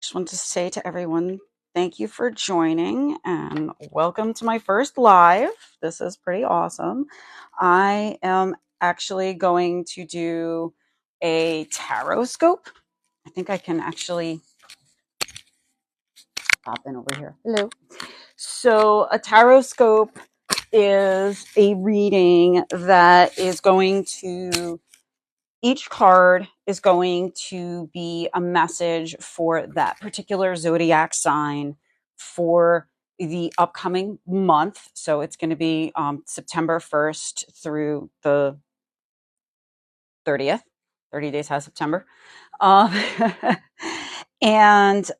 Just want to say to everyone, thank you for joining and welcome to my first live. This is pretty awesome. I am actually going to do a Tarotscope. I think I can actually pop in over here. Hello. So a Tarotscope is a reading that is going to each card is going to be a message for that particular zodiac sign for the upcoming month. So it's going to be September 1st through the 30th. 30 days has September. Um, and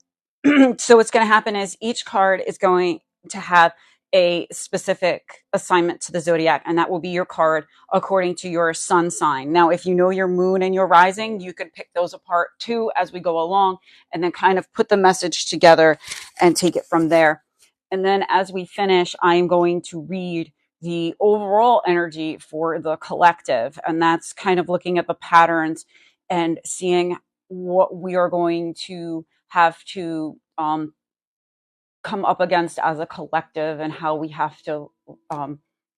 so what's going to happen is each card is going to have a specific assignment to the zodiac, and that will be your card according to your sun sign. Now, if you know your moon and your rising, you can pick those apart too as we go along and then kind of put the message together and take it from there. And then as we finish, I am going to read the overall energy for the collective, and that's kind of looking at the patterns and seeing what we are going to have to come up against as a collective and how we have to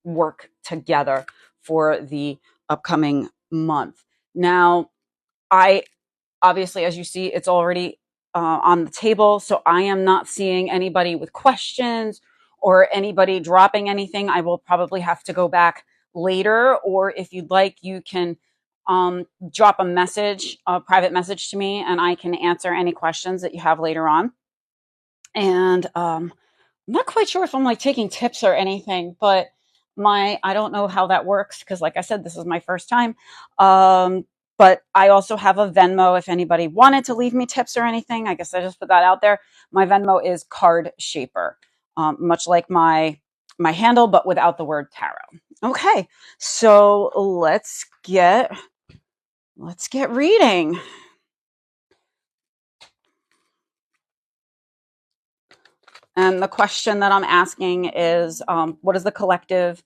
work together for the upcoming month. Now, I obviously, as you see, it's already on the table, so I am not seeing anybody with questions or anybody dropping anything. I will probably have to go back later, or if you'd like, you can drop a message, a private message to me, and I can answer any questions that you have later on. And I'm not quite sure if I'm like taking tips or anything, but I don't know how that works because, like I said, this is my first time. But I also have a Venmo if anybody wanted to leave me tips or anything. I guess I just put that out there. My Venmo is Card Shaper, much like my handle, but without the word tarot. Okay, so let's get reading. And the question that I'm asking is, what does the collective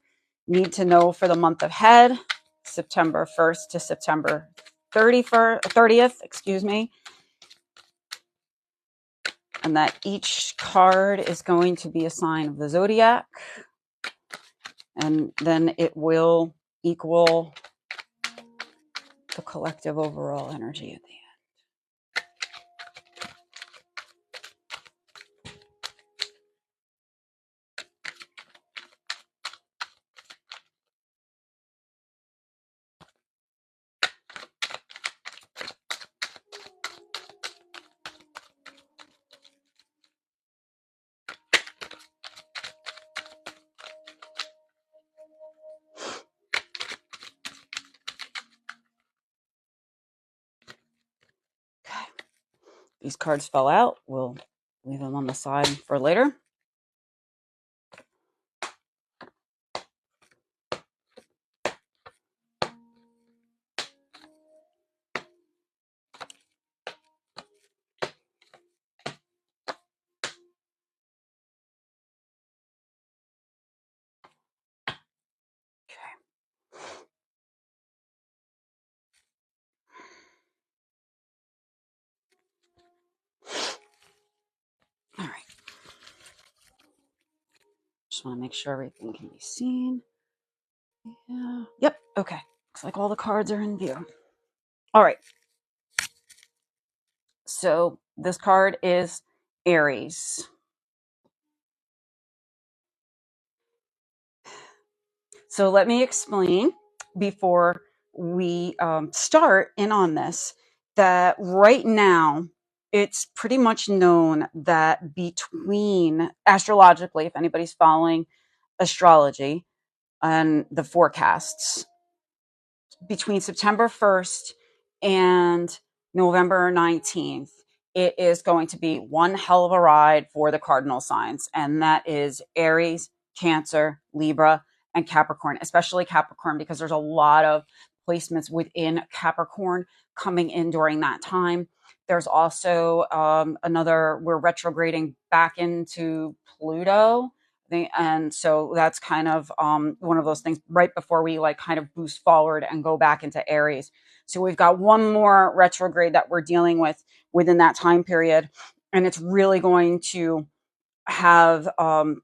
need to know for the month ahead, September 1st to September 30th, excuse me. And that each card is going to be a sign of the zodiac. And then it will equal the collective overall energy at the end. These cards fell out. We'll leave them on the side for later. All right. Just want to make sure everything can be seen. Yeah. Yep. Okay. Looks like all the cards are in view. All right. So this card is Aries. So let me explain before we start in on this that right now it's pretty much known that between astrologically, if anybody's following astrology and the forecasts, between September 1st and November 19th, it is going to be one hell of a ride for the cardinal signs, and that is Aries, Cancer, Libra, and Capricorn, especially Capricorn, because there's a lot of placements within Capricorn coming in during that time. There's also we're retrograding back into Pluto. And so that's kind of one of those things right before we like kind of boost forward and go back into Aries. So we've got one more retrograde that we're dealing with within that time period. and it's really going to have a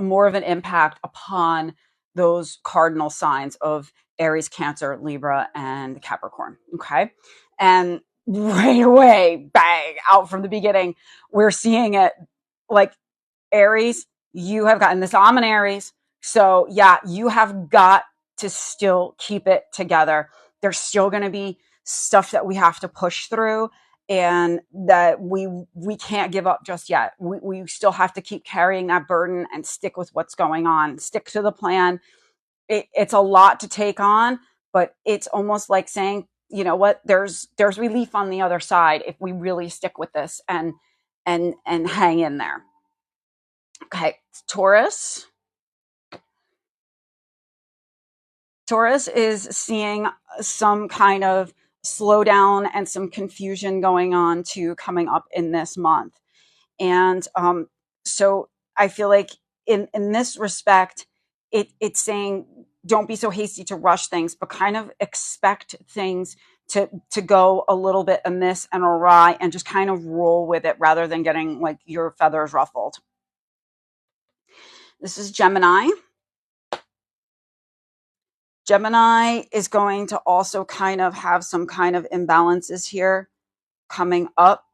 more of an impact upon those cardinal signs of Aries, Cancer, Libra, and Capricorn. Okay. And right away, bang, out from the beginning, we're seeing it like Aries, you have gotten this. I'm an Aries. So, yeah, you have got to still keep it together. There's still going to be stuff that we have to push through and that we can't give up just yet. We still have to keep carrying that burden and stick with what's going on. Stick to the plan. It's a lot to take on, but it's almost like saying, you know what, there's relief on the other side if we really stick with this and hang in there. Okay, Taurus. Taurus is seeing some kind of slowdown and some confusion going on too coming up in this month. And so I feel like in this respect, it's saying don't be so hasty to rush things, but kind of expect things to go a little bit amiss and awry and just kind of roll with it rather than getting like your feathers ruffled. This is Gemini. Gemini is going to also kind of have some kind of imbalances here coming up.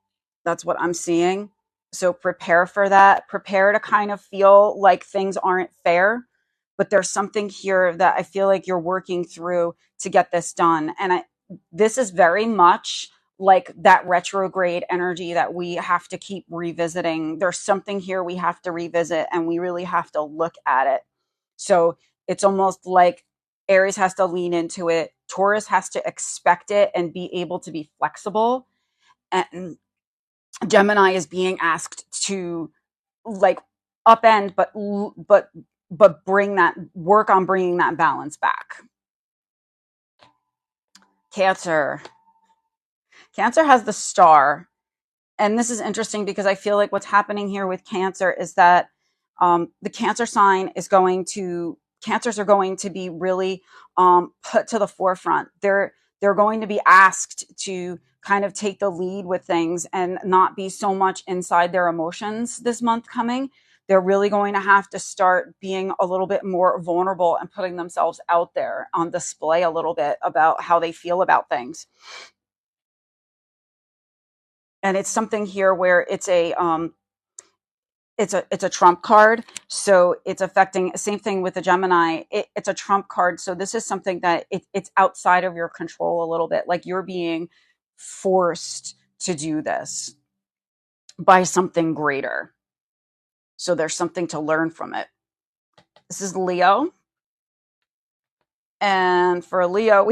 That's what I'm seeing. So prepare for that. Prepare to kind of feel like things aren't fair, but there's something here that I feel like you're working through to get this done. And this is very much like that retrograde energy that we have to keep revisiting. There's something here we have to revisit and we really have to look at it. So it's almost like Aries has to lean into it. Taurus has to expect it and be able to be flexible. And Gemini is being asked to like upend, but bring that work on bringing that balance back. Cancer. Cancer has the star. And this is interesting because I feel like what's happening here with Cancer is that the Cancer sign is Cancers are going to be really put to the forefront. They're going to be asked to kind of take the lead with things and not be so much inside their emotions this month coming. They're really going to have to start being a little bit more vulnerable and putting themselves out there on display a little bit about how they feel about things. And it's something here where it's a trump card, so it's affecting. Same thing with the Gemini. It's a trump card, so this is something that it's outside of your control a little bit. Like you're being forced to do this by something greater. So there's something to learn from it. This is Leo, and for Leo,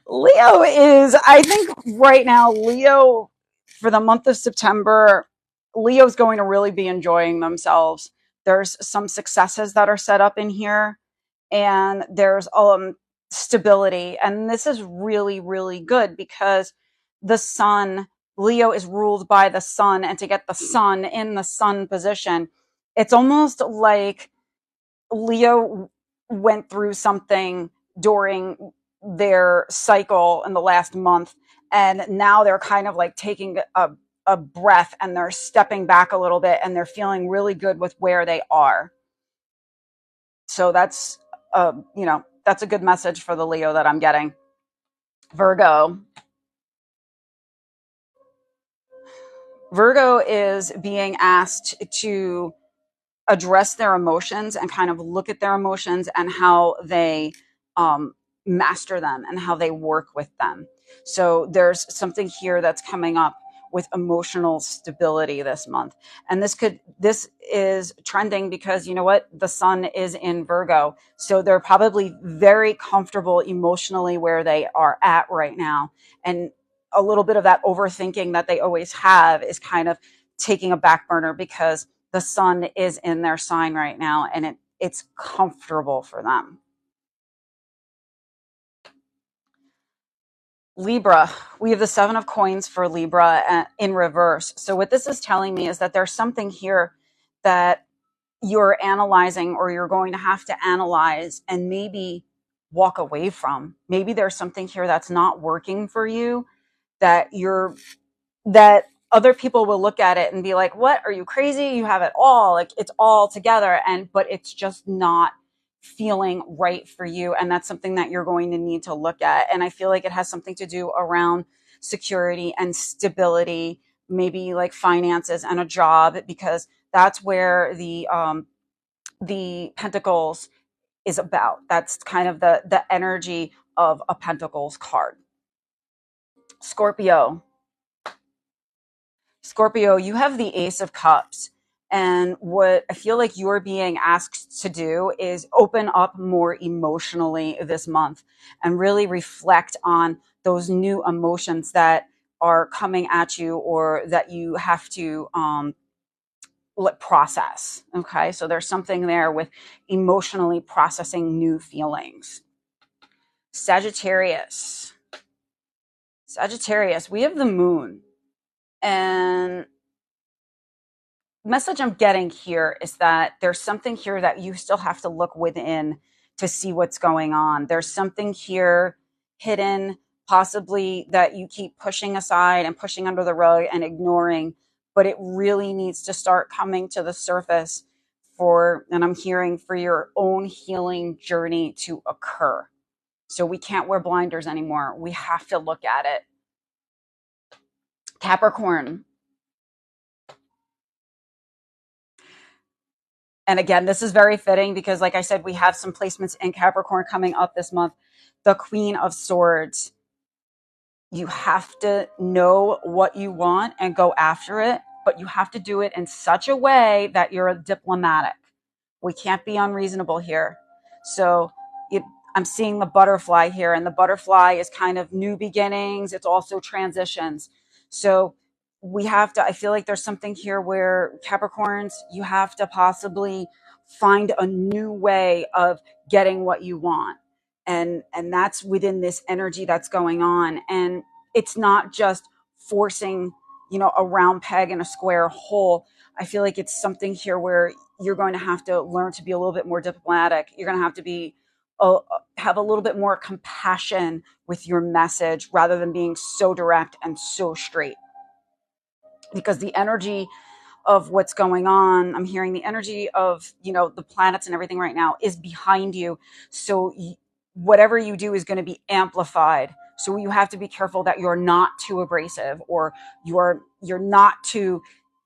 Leo is, I think right now, Leo for the month of September, Leo's going to really be enjoying themselves. There's some successes that are set up in here, and there's stability. And this is really, really good because the sun, Leo is ruled by the sun, and to get the sun in the sun position, it's almost like Leo went through something during their cycle in the last month, and now they're kind of like taking a breath and they're stepping back a little bit and they're feeling really good with where they are. So that's that's a good message for the Leo that I'm getting. Virgo. Virgo is being asked to address their emotions and kind of look at their emotions and how they master them and how they work with them. So there's something here that's coming up with emotional stability this month. And this is trending because you know what? The sun is in Virgo. So they're probably very comfortable emotionally where they are at right now. And a little bit of that overthinking that they always have is kind of taking a back burner because the sun is in their sign right now and it's comfortable for them. Libra, we have the 7 of coins for Libra in reverse. So what this is telling me is that there's something here that you're analyzing or you're going to have to analyze and maybe walk away from. Maybe there's something here that's not working for you that you're that other people will look at it and be like, what, are you crazy? You have it all, like it's all together. But it's just not feeling right for you. And that's something that you're going to need to look at. And I feel like it has something to do around security and stability, maybe like finances and a job, because that's where the pentacles is about. That's kind of the energy of a pentacles card. Scorpio. Scorpio, you have the Ace of Cups. And what I feel like you're being asked to do is open up more emotionally this month and really reflect on those new emotions that are coming at you or that you have to process. Okay. So there's something there with emotionally processing new feelings. Sagittarius. Sagittarius, we have the moon. And message I'm getting here is that there's something here that you still have to look within to see what's going on. There's something here hidden, possibly that you keep pushing aside and pushing under the rug and ignoring, but it really needs to start coming to the surface and I'm hearing for your own healing journey to occur. So we can't wear blinders anymore. We have to look at it. Capricorn. And again, this is very fitting because, like I said, we have some placements in Capricorn coming up this month. The Queen of Swords. You have to know what you want and go after it, but you have to do it in such a way that you're diplomatic. We can't be unreasonable here. So I'm seeing the butterfly here, and the butterfly is kind of new beginnings. It's also transitions. So we have to, I feel like there's something here where Capricorns, you have to possibly find a new way of getting what you want. And that's within this energy that's going on. And it's not just forcing, a round peg in a square hole. I feel like it's something here where you're going to have to learn to be a little bit more diplomatic. You're going to have to be have a little bit more compassion with your message rather than being so direct and so straight. Because the energy of what's going on, I'm hearing the energy of, the planets and everything right now is behind you. So whatever you do is going to be amplified. So you have to be careful that you're not too abrasive, or you're not too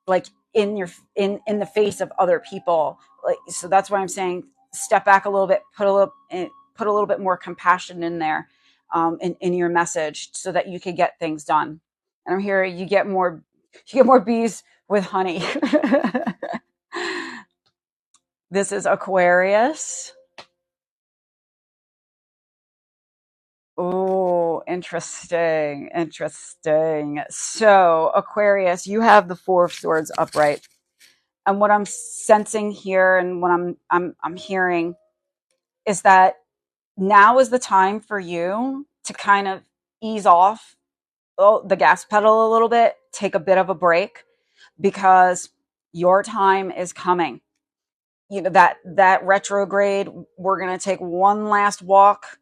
like in the face of other people. Like, so that's why I'm saying step back a little bit, put a little bit more compassion in there, in your message, so that you can get things done. And I'm hearing you get more bees with honey. This is Aquarius. Oh, interesting. So, Aquarius, you have the Four of Swords upright. And what I'm sensing here and what I'm hearing is that now is the time for you to kind of ease off the gas pedal a little bit, take a bit of a break, because your time is coming. That retrograde, we're going to take one last walk,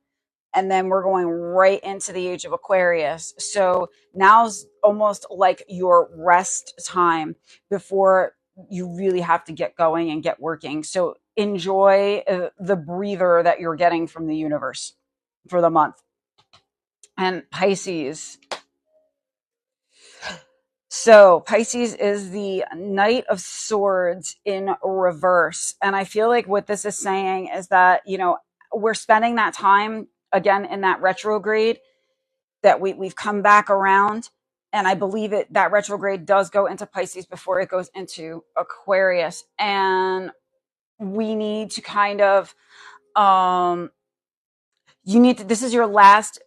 and then we're going right into the age of Aquarius. So now's almost like your rest time before you really have to get going and get working. So enjoy the breather that you're getting from the universe for the month. And Pisces. So Pisces is the Knight of Swords in reverse. And I feel like what this is saying is that, we're spending that time again in that retrograde, that we've come back around. And I believe that retrograde does go into Pisces before it goes into Aquarius. And we need to kind of, this is your last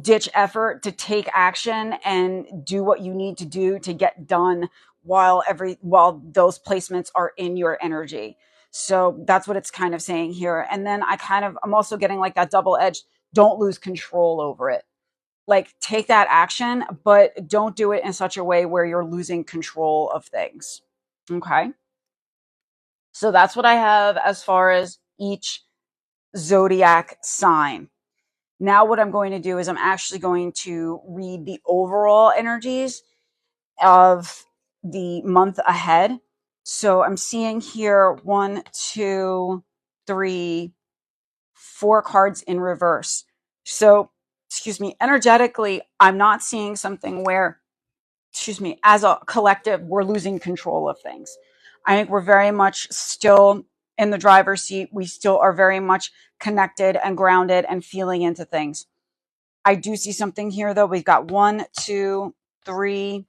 ditch effort to take action and do what you need to do to get done while those placements are in your energy. So that's what it's kind of saying here. And then I'm also getting like that double edged, don't lose control over it. Like, take that action, but don't do it in such a way where you're losing control of things. Okay. So that's what I have as far as each zodiac sign. Now what I'm going to do is I'm actually going to read the overall energies, of the month ahead. So I'm seeing here 1, 2, 3, 4 cards in reverse. So, excuse me, energetically, I'm not seeing something where, excuse me, as a collective, we're losing control of things. I think we're very much still in the driver's seat. We still are very much connected and grounded and feeling into things. I do see something here, though. We've got 1, 2, 3,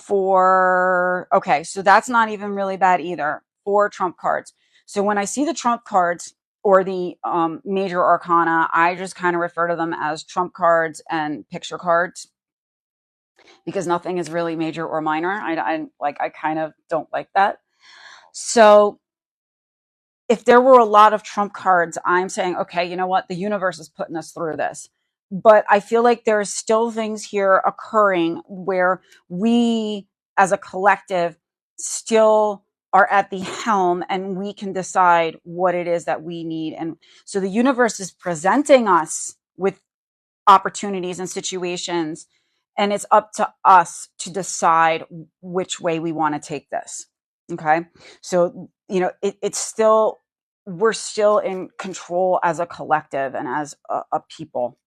4. Okay, so that's not even really bad either. 4 trump cards. So when I see the trump cards or the major arcana, I just kind of refer to them as trump cards and picture cards, because nothing is really major or minor. I kind of don't like that. So if there were a lot of trump cards, I'm saying, okay, you know what? The universe is putting us through this. But I feel like there's still things here occurring where we as a collective still are at the helm and we can decide what it is that we need. And so the universe is presenting us with opportunities and situations, and it's up to us to decide which way we want to take this. Okay. So, it's still, we're still in control as a collective and as a people.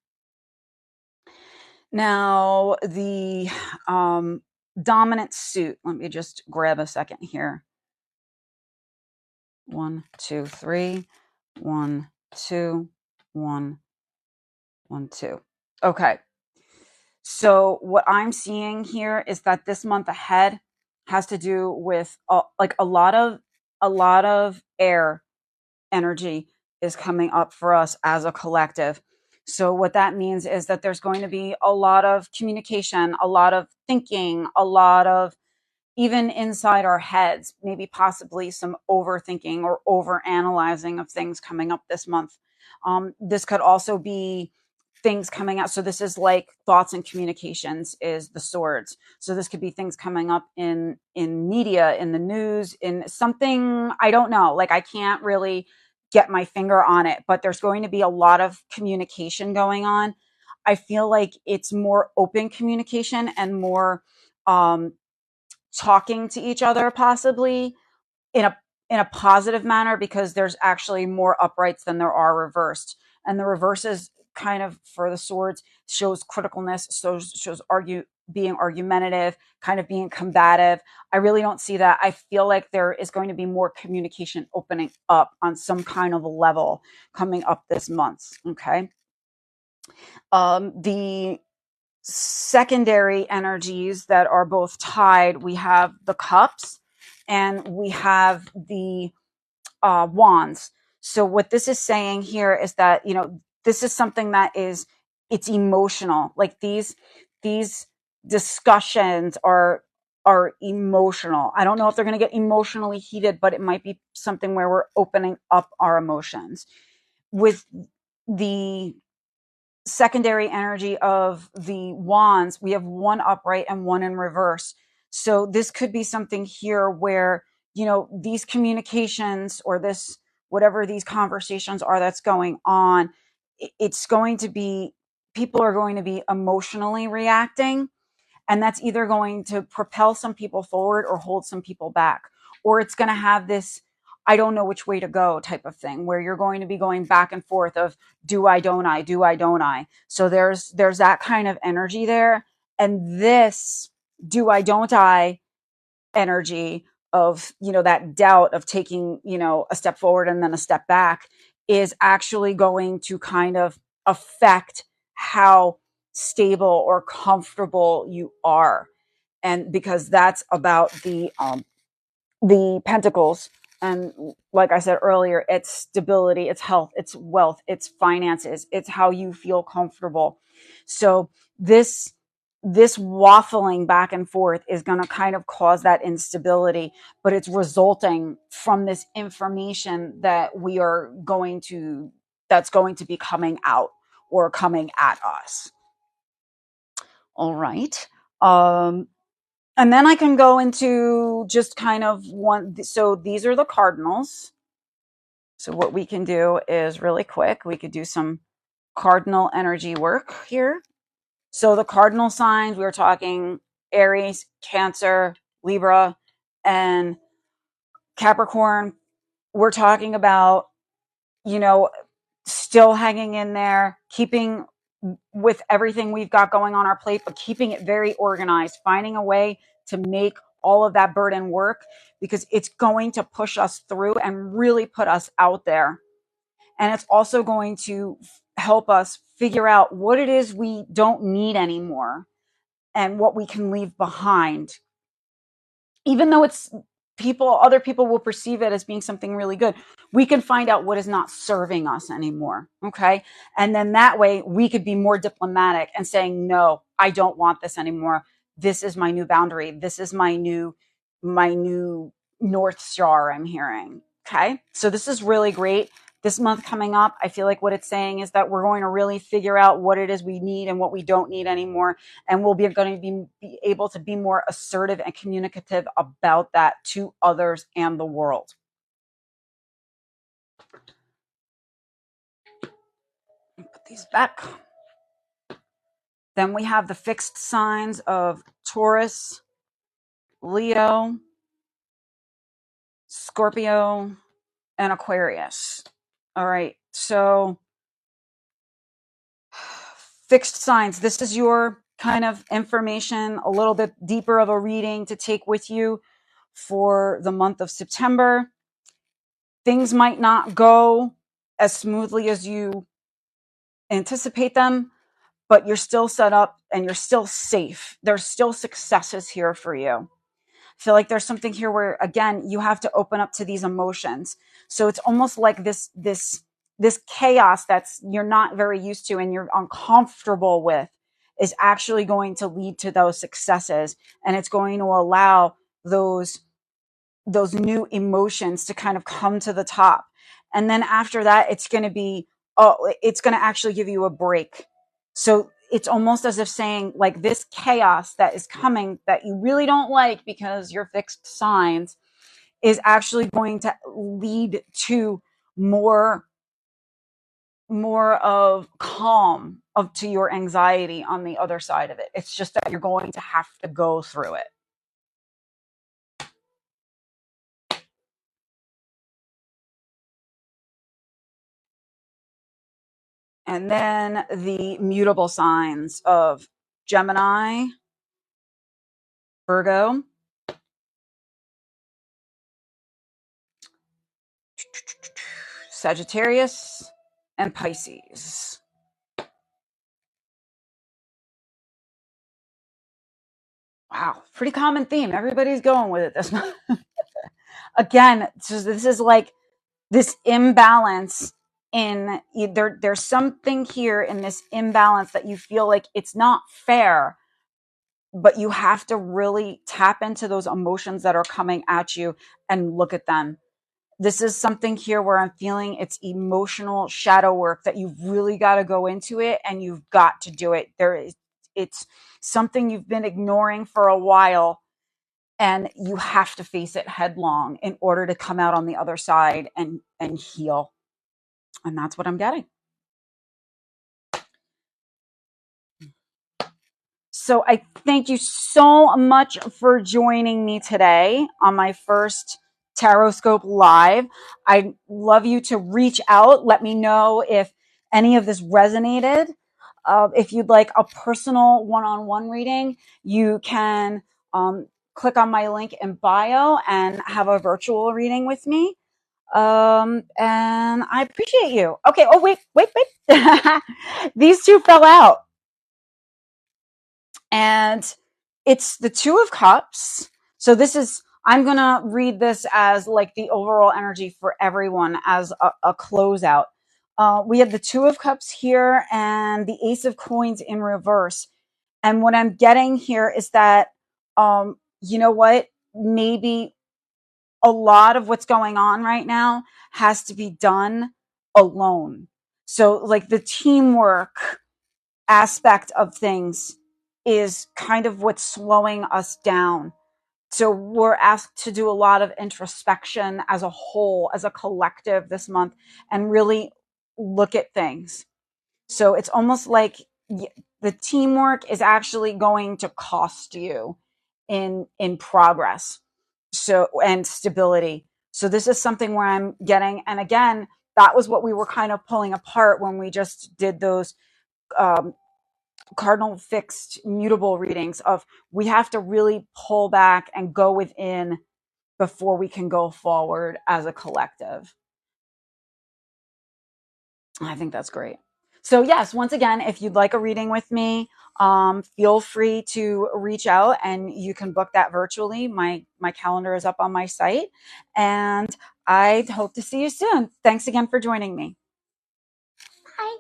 Now, the dominant suit, let me just grab a second here. 1, 2, 3, 1, 2, 1, 1, 2. Okay. So what I'm seeing here is that this month ahead has to do with like a lot of air energy is coming up for us as a collective. So what that means is that there's going to be a lot of communication, a lot of thinking, a lot of, even inside our heads, maybe possibly some overthinking or over analyzing of things coming up this month. This could also be things coming out. So this is like thoughts and communications is the swords. So this could be things coming up in media, in the news, in something, I don't know, like I can't really get my finger on it, but there's going to be a lot of communication going on. I feel like it's more open communication and more talking to each other, possibly in a positive manner, because there's actually more uprights than there are reversed. And the reverses kind of, for the swords, shows criticalness, shows being argumentative, kind of being combative. I really don't see that. I feel like there is going to be more communication opening up on some kind of a level coming up this month. Okay. The secondary energies that are both tied, we have the cups and we have the wands. So what this is saying here is that, this is something that is, it's emotional. Like these discussions are emotional. I don't know if they're going to get emotionally heated, but it might be something where we're opening up our emotions. With the secondary energy of the wands, we have 1 upright and 1 in reverse. So this could be something here where, these communications or this, whatever these conversations are that's going on, it's going to be, people are going to be emotionally reacting, and that's either going to propel some people forward or hold some people back, or it's going to have this, I don't know which way to go type of thing, where you're going to be going back and forth of do I, don't I, do I, don't I. So there's that kind of energy there. And this do I, don't I energy of, that doubt of taking, a step forward and then a step back is actually going to kind of affect how stable or comfortable you are. And because that's about the pentacles, and like I said earlier, it's stability, it's health, it's wealth, it's finances, it's how you feel comfortable. So this waffling back and forth is going to kind of cause that instability, but it's resulting from this information that that's going to be coming out or coming at us. All right. And then I can go into just kind of one. So these are the cardinals. So what we can do is really quick, we could do some cardinal energy work here. So the cardinal signs, we were talking Aries, Cancer, Libra, and Capricorn. We're talking about, you know, still hanging in there, keeping with everything we've got going on our plate, but keeping it very organized, finding a way to make all of that burden work, because it's going to push us through and really put us out there. And it's also going to help us figure out what it is we don't need anymore and what we can leave behind. Even though it's other people will perceive it as being something really good, we can find out what is not serving us anymore. Okay. And then that way we could be more diplomatic and saying, no, I don't want this anymore. This is my new boundary. This is my new North Star I'm hearing. Okay. So this is really great. This month coming up, I feel like what it's saying is that we're going to really figure out what it is we need and what we don't need anymore. And we'll be going to be able to be more assertive and communicative about that to others and the world. Put these back. Then we have the fixed signs of Taurus, Leo, Scorpio, and Aquarius. All right. So fixed signs. This is your kind of information, a little bit deeper of a reading to take with you for the month of September. Things might not go as smoothly as you anticipate them, but you're still set up and you're still safe. There's still successes here for you. I feel like there's something here where, again, you have to open up to these emotions. So it's almost like this chaos that's you're not very used to and you're uncomfortable with is actually going to lead to those successes, and it's going to allow those new emotions to kind of come to the top. And then after that, it's going to actually give you a break. So it's almost as if saying, like, this chaos that is coming that you really don't like because you're fixed signs is actually going to lead to more of calm to your anxiety on the other side of it. It's just that you're going to have to go through it. And then the mutable signs of Gemini, Virgo, Sagittarius, and Pisces. Wow, pretty common theme. Everybody's going with it this month. Again, so this is like this imbalance in there's something here in this imbalance that you feel like it's not fair, but you have to really tap into those emotions that are coming at you and look at them. This is something here where I'm feeling it's emotional shadow work that you've really got to go into it, and you've got to do it. It's something you've been ignoring for a while, and you have to face it headlong in order to come out on the other side and heal. And that's what I'm getting. So I thank you so much for joining me today on my first Tarotscope Live. I'd love you to reach out. Let me know if any of this resonated. If you'd like a personal one-on-one reading, you can click on my link in bio and have a virtual reading with me. And I appreciate you. Okay. Oh, wait. These two fell out. And it's the Two of Cups. So I'm going to read this as like the overall energy for everyone as a closeout. We have the Two of Cups here and the Ace of Coins in reverse. And what I'm getting here is that, you know what, maybe a lot of what's going on right now has to be done alone. So like the teamwork aspect of things is kind of what's slowing us down. So we're asked to do a lot of introspection as a whole, as a collective this month, and really look at things. So it's almost like the teamwork is actually going to cost you in progress, so, and stability. So this is something where I'm getting, and again, that was what we were kind of pulling apart when we just did those um, cardinal fixed mutable readings of, we have to really pull back and go within before we can go forward as a collective. I think that's great. So yes, once again, if you'd like a reading with me, feel free to reach out, and you can book that virtually. My calendar is up on my site, and I hope to see you soon. Thanks again for joining me. Bye.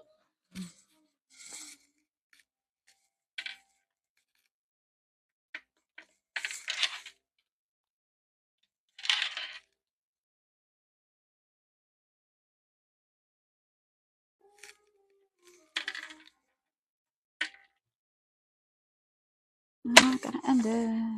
I'm gonna end it.